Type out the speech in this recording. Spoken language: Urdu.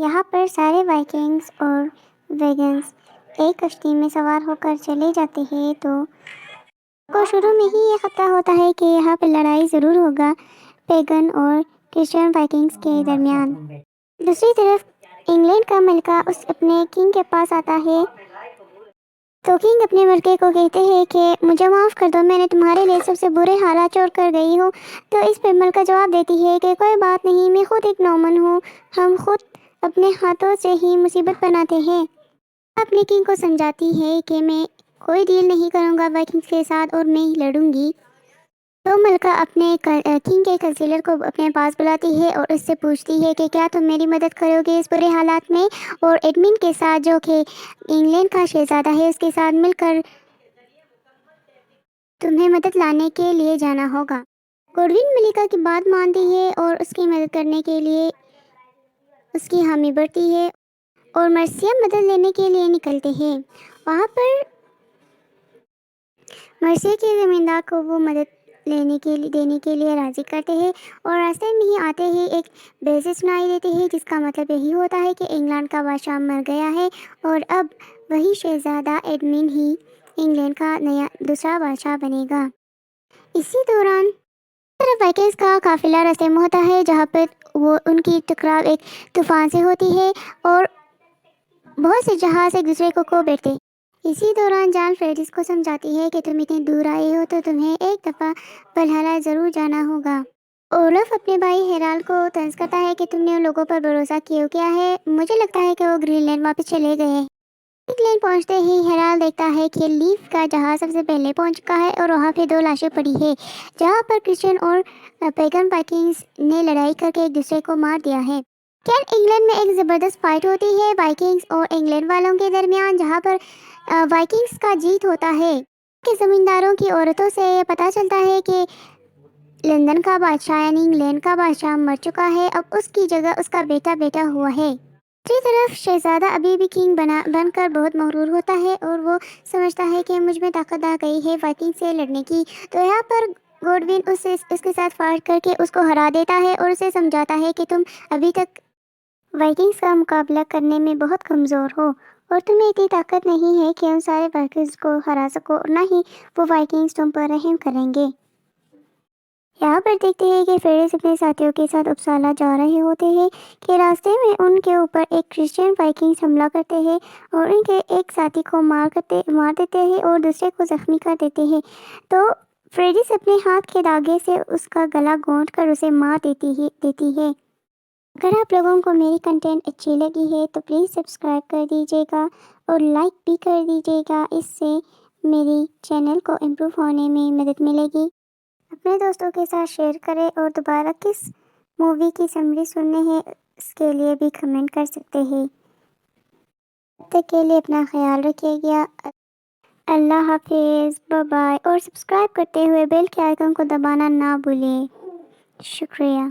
یہاں پر سارے وائکنگز اور ویگنز ایک کشتی میں سوار ہو کر چلے جاتے ہیں تو کو شروع میں ہی یہ خطرہ ہوتا ہے کہ یہاں پر لڑائی ضرور ہوگا پیگن اور کرسچین وائکنگز کے درمیان۔ دوسری طرف انگلینڈ کا ملکہ اپنے کنگ کے پاس آتا ہے تو کنگ اپنے ملکے کو کہتے ہیں کہ مجھے معاف کر دو، میں نے تمہارے لیے سب سے برے حالات چھوڑ کر گئی ہوں۔ تو اس پر ملکہ جواب دیتی ہے کہ کوئی بات نہیں، میں خود ایک نومن ہوں، ہم خود اپنے ہاتھوں سے ہی مصیبت بناتے ہیں۔ اپنے کنگ کو سمجھاتی ہے کہ میں کوئی ڈیل نہیں کروں گا وائکنگز کے ساتھ اور میں ہی لڑوں گی۔ تو ملکہ اپنے کنگ کے کنسیلر کو اپنے پاس بلاتی ہے اور اس سے پوچھتی ہے کہ کیا تم میری مدد کرو گے اس برے حالات میں، اور ایڈمنڈ کے ساتھ جو کہ انگلینڈ کا شہزادہ ہے اس کے ساتھ مل کر تمہیں مدد لانے کے لیے جانا ہوگا۔ گوڈون ملکہ کی بات مانتی ہے اور اس کی مدد کرنے کے لیے اس کی حامی بھرتی ہے اور مرثیہ مدد لینے کے لیے نکلتے ہیں۔ وہاں پر مرثیہ کے زمیندار کو وہ مدد دینے کے لیے راضی کرتے ہیں اور راستے میں ہی آتے ہی ایک بیزے سنائی دیتے ہیں جس کا مطلب یہی ہوتا ہے کہ انگلینڈ کا بادشاہ مر گیا ہے اور اب وہی شہزادہ ایڈمنڈ ہی انگلینڈ کا دوسرا بادشاہ بنے گا۔ اسی دوران طرف وائکنگز کا قافلہ راستے میں ہوتا ہے جہاں پر وہ ان کی ٹکراؤ ایک طوفان سے ہوتی ہے اور بہت سے جہاز ایک دوسرے کو بیٹھتے۔ اسی دوران جان فریڈس کو سمجھاتی ہے کہ تم اتنے دور آئے ہو تو تمہیں ایک دفعہ ولہالا ضرور جانا ہوگا۔ اولف اپنے بھائی ہیرالڈ کو طنز کرتا ہے کہ تم نے ان لوگوں پر بھروسہ کیا ہے، مجھے لگتا ہے کہ وہ گرین لینڈ واپس چلے گئے۔ انگلینڈ پہنچتے ہی ہیرالڈ دیکھتا ہے کہ لیف کا جہاز سب سے پہلے پہنچ چکا ہے اور وہاں پہ 2 لاشیں پڑی ہے جہاں پر کرسچین اور پیگن وائکنگز نے لڑائی کر کے ایک دوسرے کو مار دیا ہے۔ کینٹ انگلینڈ میں ایک زبردست فائٹ ہوتی ہے وائکنگز اور انگلینڈ والوں کے درمیان جہاں پر وائکنگز کا جیت ہوتا ہے۔ کہ زمینداروں کی عورتوں سے یہ پتہ چلتا ہے کہ لندن کا بادشاہ یعنی انگلینڈ کا بادشاہ مر چکا ہے، اب اس کی جگہ اس کا بیٹا ہوا ہے۔ دوسری طرف شہزادہ ابھی بھی کنگ بن کر بہت مغرور ہوتا ہے اور وہ سمجھتا ہے کہ مجھ میں طاقت آ گئی ہے وائکنگ سے لڑنے کی۔ تو یہاں پر گوڈون اس کے ساتھ فائٹ کر کے اس کو ہرا دیتا ہے اور اسے سمجھاتا ہے کہ تم ابھی تک وائکنگز کا مقابلہ کرنے میں بہت کمزور ہو اور تمہیں اتنی طاقت نہیں ہے کہ ان سارے وائکنگز کو ہرا سکو، اور نہ ہی وہ وائکنگز تم پر رحم کریں گے۔ یہاں پر دیکھتے ہیں کہ فریڈس اپنے ساتھیوں کے ساتھ اپسالا جا رہے ہوتے ہیں کہ راستے میں ان کے اوپر ایک کرسچین وائکنگز حملہ کرتے ہیں اور ان کے ایک ساتھی کو مار دیتے ہیں اور دوسرے کو زخمی کر دیتے ہیں۔ تو فریڈس اپنے ہاتھ کے داغے سے اس کا گلا گھونٹ کر اسے مار دیتی ہے۔ اگر آپ لوگوں کو میری کنٹینٹ اچھی لگی ہے تو پلیز سبسکرائب کر دیجیے گا اور لائک بھی کر دیجیے گا، اس سے میری چینل کو امپروو ہونے میں مدد ملے گی۔ اپنے دوستوں کے ساتھ شیئر کریں اور دوبارہ کس مووی کی سمری سننے ہے اس کے لیے بھی کمنٹ کر سکتے ہیں۔ تب تک کے لیے اپنا خیال رکھیے گا۔ اللہ حافظ، بائے بائے، اور سبسکرائب کرتے ہوئے بیل کے آئیکن کو دبانا نہ بھولیں۔ شکریہ۔